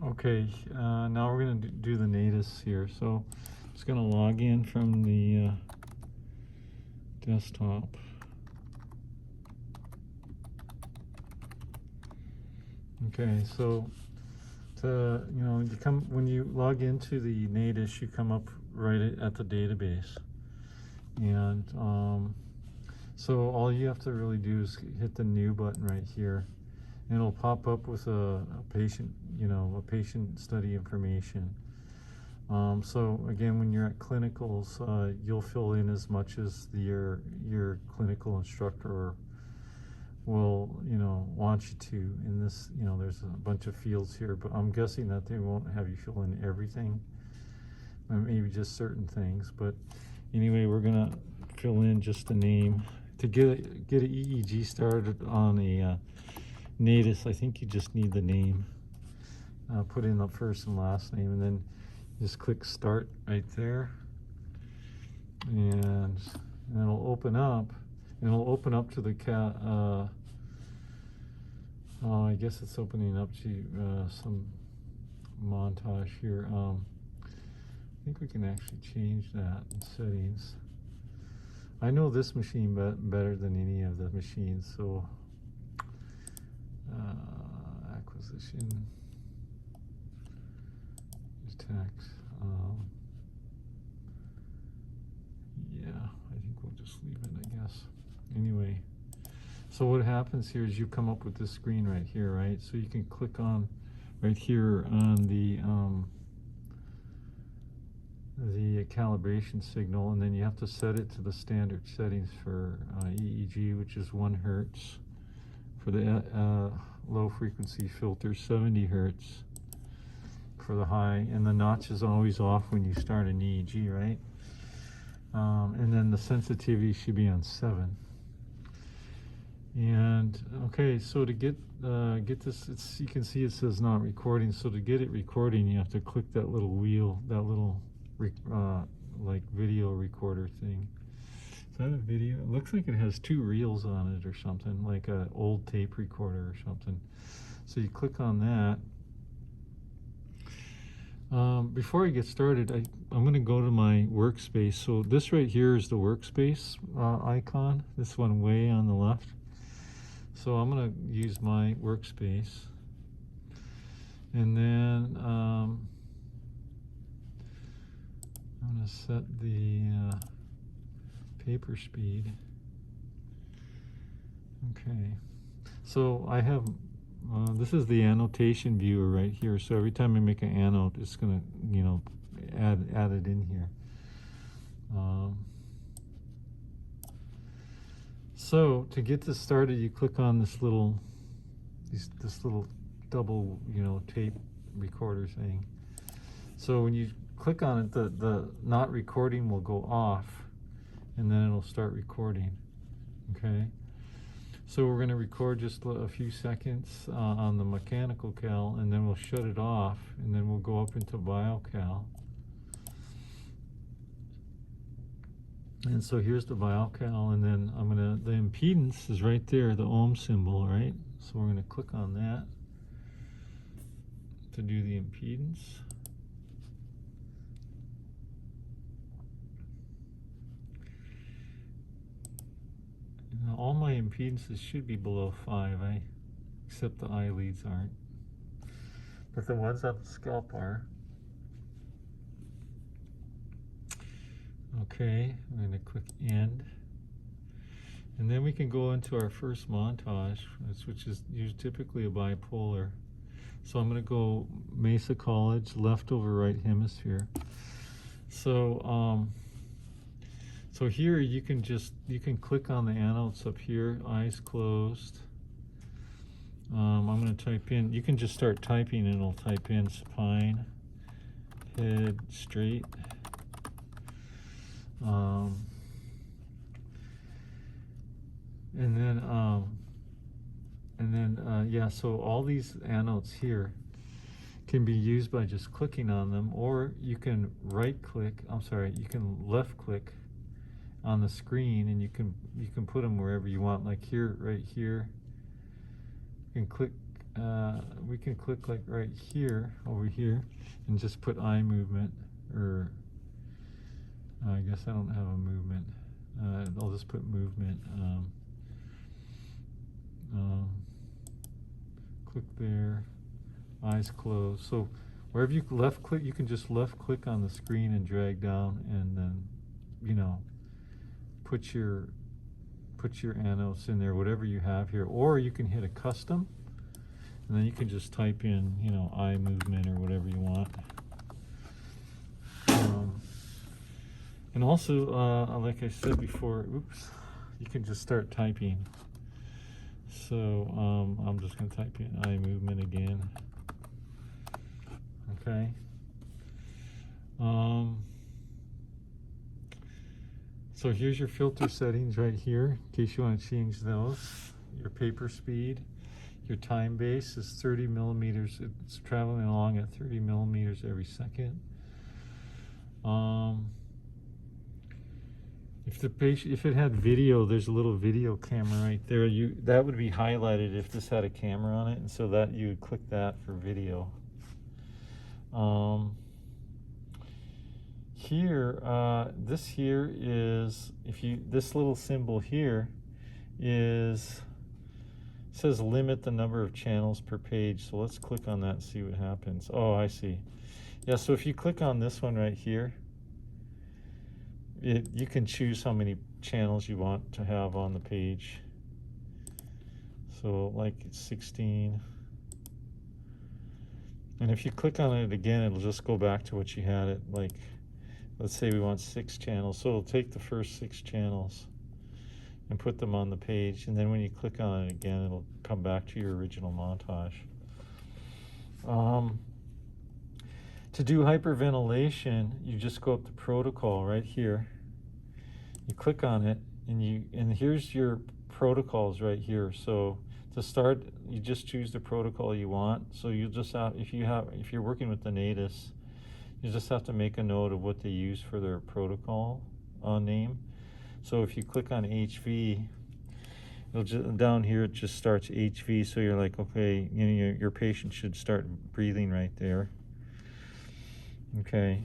Okay, now we're going to do the Natus here. So I'm just going to log in from the desktop. Okay, so when you log into the Natus, you come up right at the database, and so all you have to really do is hit the new button right here, and it'll pop up with a patient, a patient study information. So again, when you're at clinicals, you'll fill in as much as your clinical instructor will want you to. In this, there's a bunch of fields here, but I'm guessing that they won't have you fill in everything, maybe just certain things. But anyway, we're gonna fill in just the name to get an EEG started on a Natus. I think you just need the name. Put in the first and last name, and then just click start right there, and it'll open up. And it'll open up to the I guess it's opening up to some montage here. I think we can actually change that in settings. I know this machine better than any of the machines, so acquisition text. Yeah, I think we'll just leave it, I guess. Anyway, so what happens here is you come up with this screen right here, right? So you can click on right here on the calibration signal, and then you have to set it to the standard settings for EEG, which is 1 Hertz. For the low frequency filter, 70 Hertz for the high, and the notch is always off when you start an EEG, right? And then the sensitivity should be on 7. And okay, so to get this, you can see it says not recording. So to get it recording, you have to click that little wheel, that little like video recorder thing. Is that a video? It looks like it has 2 reels on it or something, like an old tape recorder or something. So you click on that. Before I get started, I'm going to go to my workspace. So this right here is the workspace icon, this one way on the left. So I'm going to use my workspace, and then I'm going to set the paper speed. Okay, so I have this is the annotation viewer right here. So every time I make an annote, it's going to add it in here. So to get this started, you click on this little double tape recorder thing. So when you click on it, the not recording will go off, and then it'll start recording. Okay, so we're going to record just a few seconds on the mechanical cal, and then we'll shut it off, and then we'll go up into biocal. And so here's the biocal, and then the impedance is right there, the ohm symbol, right? So we're gonna click on that to do the impedance. Now all my impedances should be below 5, except the eye leads aren't. But the ones on the scalp are. Okay, I'm going to click end, and then we can go into our first montage, which is typically a bipolar. So I'm going to go Mesa College, left over right hemisphere. So so here you can click on the annotates up here, eyes closed. I'm going to type in, you can just start typing and it'll type in supine, head straight. Yeah, so all these annotates here can be used by just clicking on them, or you can you can left click on the screen, and you can put them wherever you want, like here, right here. You can click we can click like right here, over here, and just put eye movement, or I guess I don't have a movement. I'll just put movement. Click there, eyes closed. So wherever you left click, you can just left click on the screen and drag down, and then, you know, put your annos in there, whatever you have here, or you can hit a custom, and then you can just type in, you know, eye movement or whatever you want. And also, like I said before, oops, you can just start typing. So I'm just going to type in eye movement again. Okay. So here's your filter settings right here, in case you want to change those. Your paper speed, your time base is 30 millimeters. It's traveling along at 30 millimeters every second. If it had video, there's a little video camera right there. That would be highlighted if this had a camera on it, and so that you would click that for video. Here, this here is, this little symbol here says limit the number of channels per page. So let's click on that and see what happens. Oh, I see. Yeah, so if you click on this one right here, you can choose how many channels you want to have on the page. So like it's 16. And if you click on it again, it'll just go back to what you had it. Like, let's say we want 6 channels. So it'll take the first 6 channels and put them on the page. And then when you click on it again, it'll come back to your original montage. To do hyperventilation, you just go up to protocol right here. You click on it, and here's your protocols right here. So to start, you just choose the protocol you want. So you just have, if you're working with the Natus, you just have to make a note of what they use for their protocol name. So if you click on HV, it'll just, down here it just starts HV. So you're like, okay, you know, your patient should start breathing right there. Okay,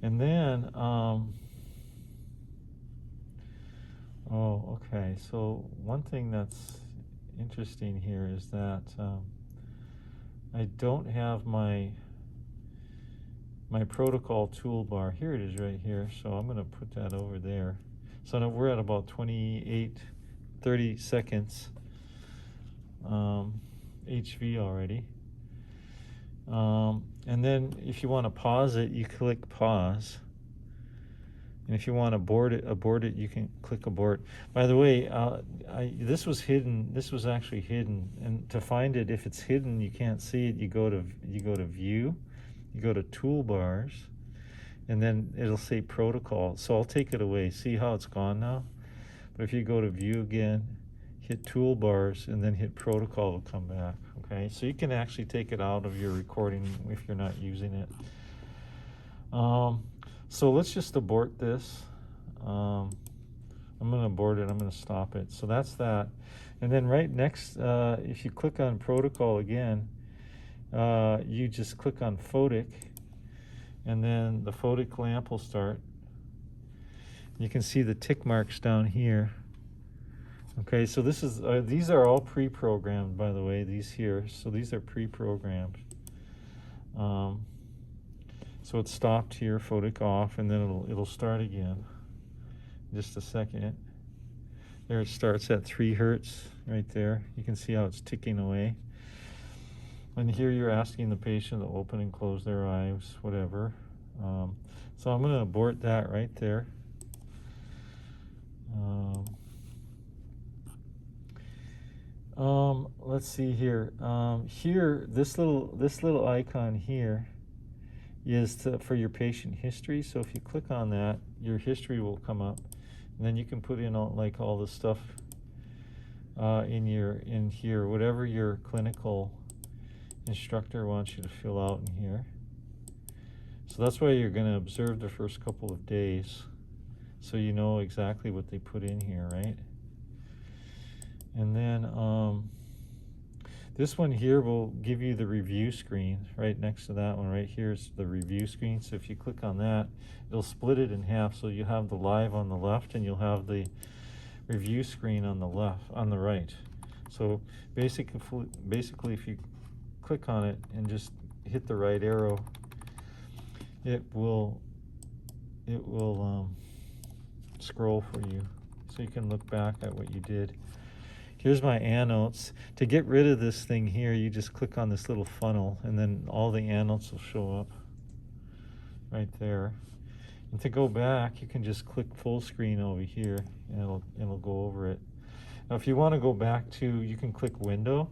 and then okay. So one thing that's interesting here is that I don't have my protocol toolbar. Here it is right here. So I'm going to put that over there. So now we're at about 30 seconds HV already. And then if you want to pause it, you click pause. And if you want to abort it, you can click abort. By the way, this was hidden. This was actually hidden. And to find it, if it's hidden, you can't see it. You go to view, you go to toolbars, and then it'll say protocol. So I'll take it away. See how it's gone now? But if you go to view again, hit toolbars, and then hit protocol, it'll come back. Okay, so you can actually take it out of your recording if you're not using it. So let's just abort this. I'm going to abort it. I'm going to stop it. So that's that. And then right next, if you click on protocol again, you just click on photic, and then the photic lamp will start. You can see the tick marks down here. Okay, so this is these are all pre-programmed, by the way, these here. So these are pre-programmed. So it stopped here, photic off, and then it'll start again. Just a second. There it starts at 3 hertz right there. You can see how it's ticking away. And here you're asking the patient to open and close their eyes, whatever. So I'm going to abort that right there. Let's see here. Here, this little icon here is for your patient history. So if you click on that, your history will come up, and then you can put in all the stuff in here, whatever your clinical instructor wants you to fill out in here. So that's why you're going to observe the first couple of days, so you know exactly what they put in here, right? And then This one here will give you the review screen. Right next to that one right here is the review screen. So if you click on that, it'll split it in half. So you have the live on the left and you'll have the review screen on the right. So basically if you click on it and just hit the right arrow, it will scroll for you, so you can look back at what you did. Here's my annotates. To get rid of this thing here, you just click on this little funnel and then all the annotates will show up right there. And to go back, you can just click full screen over here and it'll go over it. Now if you want to go back to, you can click window.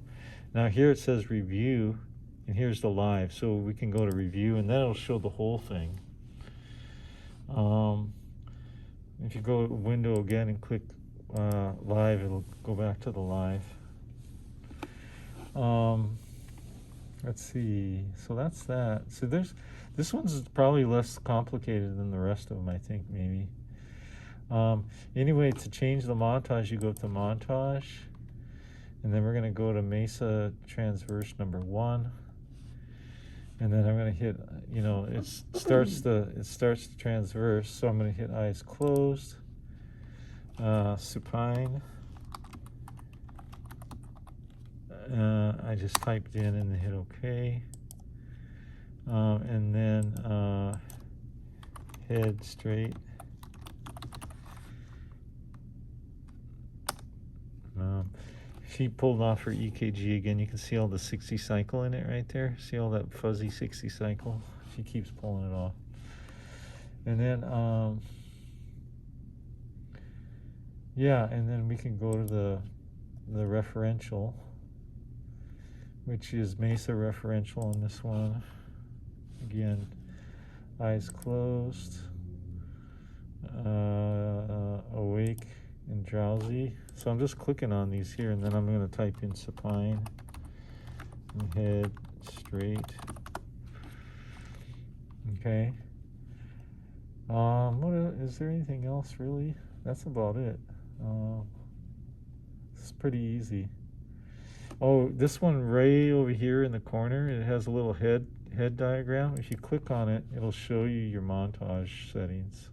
Now here it says review and here's the live, so we can go to review and then it'll show the whole thing. If you go to window again and click live, it'll go back to the live. Let's see, so that's that. So this one's probably less complicated than the rest of them, I think, maybe. Anyway, to change the montage, you go to montage, and then we're going to go to Mesa transverse number 1, and then I'm going to hit, it starts the transverse, so I'm going to hit eyes closed, supine. I just typed in and hit OK, and then head straight. She pulled off her EKG again. You can see all the 60 cycle in it right there. See all that fuzzy 60 cycle? She keeps pulling it off. And then, yeah, and then we can go to the referential, which is Mesa referential on this one. Again, eyes closed, awake and drowsy. So I'm just clicking on these here, and then I'm going to type in supine and head straight. Okay. Is there anything else really? That's about it. It's pretty easy. Oh, this one right over here in the corner, it has a little head diagram. If you click on it, it'll show you your montage settings.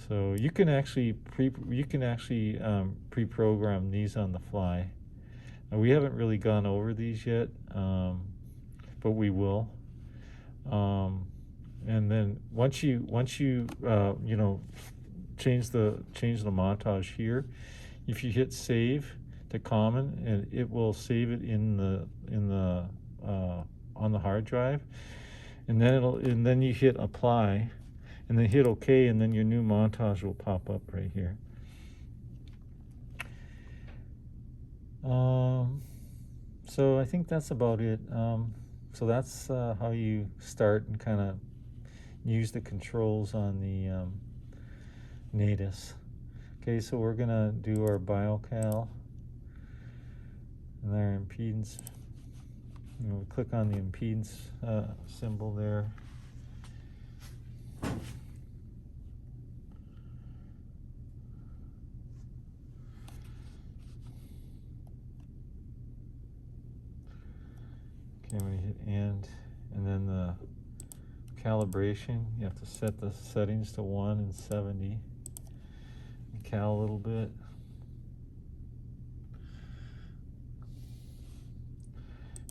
So you can actually pre-program these on the fly. Now, we haven't really gone over these yet, but we will. And then once you change the montage here, if you hit save to common, and it will save it in the on the hard drive, and then you hit apply. And then hit OK, and then your new montage will pop up right here. So I think that's about it. So that's how you start and kind of use the controls on the Natus. Okay, so we're going to do our biocal and our impedance. We click on the impedance symbol there. Okay, I'm going to hit end, and then the calibration, you have to set the settings to 1 and 70. Cal a little bit.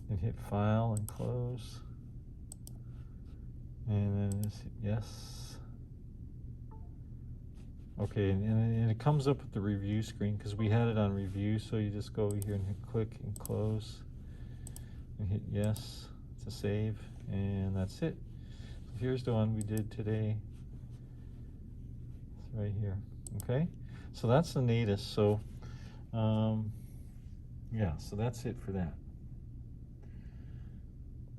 And hit file and close. And then just hit yes. Okay, and it comes up with the review screen because we had it on review, so you just go over here and hit click and close. And hit yes to save, and that's it. So here's the one we did today. It's right here. Okay, so that's the Natus. So yeah, so that's it for that.